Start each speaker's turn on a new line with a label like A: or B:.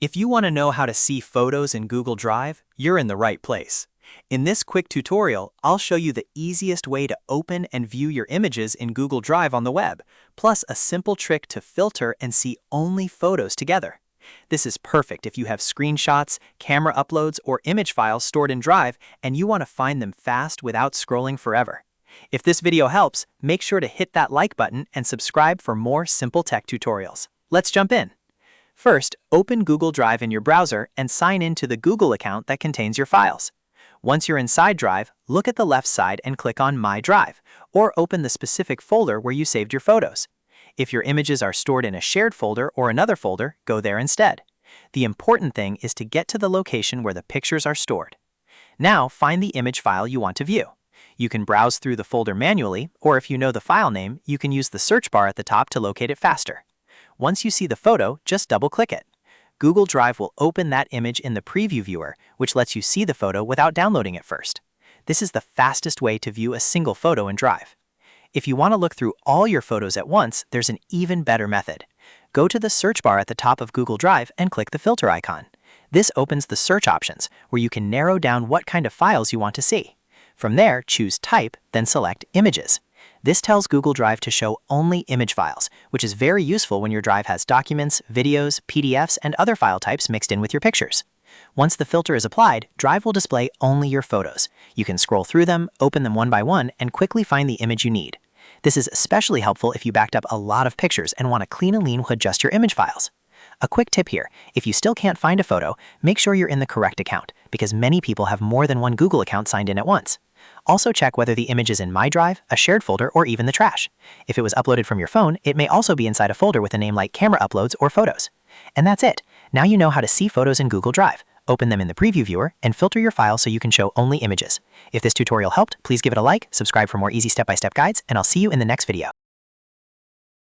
A: If you want to know how to see photos in Google Drive, you're in the right place. In this quick tutorial, I'll show you the easiest way to open and view your images in Google Drive on the web, plus a simple trick to filter and see only photos together. This is perfect if you have screenshots, camera uploads, or image files stored in Drive and you want to find them fast without scrolling forever. If this video helps, make sure to hit that like button and subscribe for more simple tech tutorials. Let's jump in. First, open Google Drive in your browser and sign in to the Google account that contains your files. Once you're inside Drive, look at the left side and click on My Drive, or open the specific folder where you saved your photos. If your images are stored in a shared folder or another folder, go there instead. The important thing is to get to the location where the pictures are stored. Now, find the image file you want to view. You can browse through the folder manually, or if you know the file name, you can use the search bar at the top to locate it faster. Once you see the photo, just double-click it. Google Drive will open that image in the preview viewer, which lets you see the photo without downloading it first. This is the fastest way to view a single photo in Drive. If you want to look through all your photos at once, there's an even better method. Go to the search bar at the top of Google Drive and click the filter icon. This opens the search options, where you can narrow down what kind of files you want to see. From there, choose Type, then select Images. This tells Google Drive to show only image files, which is very useful when your Drive has documents, videos, PDFs, and other file types mixed in with your pictures. Once the filter is applied, Drive will display only your photos. You can scroll through them, open them one by one, and quickly find the image you need. This is especially helpful if you backed up a lot of pictures and want to clean and lean adjust your image files. A quick tip here, if you still can't find a photo, make sure you're in the correct account, because many people have more than one Google account signed in at once. Also check whether the image is in My Drive, a shared folder, or even the trash. If it was uploaded from your phone, it may also be inside a folder with a name like Camera Uploads or Photos. And that's it. Now you know how to see photos in Google Drive, open them in the preview viewer, and filter your files so you can show only images. If this tutorial helped, please give it a like, subscribe for more easy step-by-step guides, and I'll see you in the next video.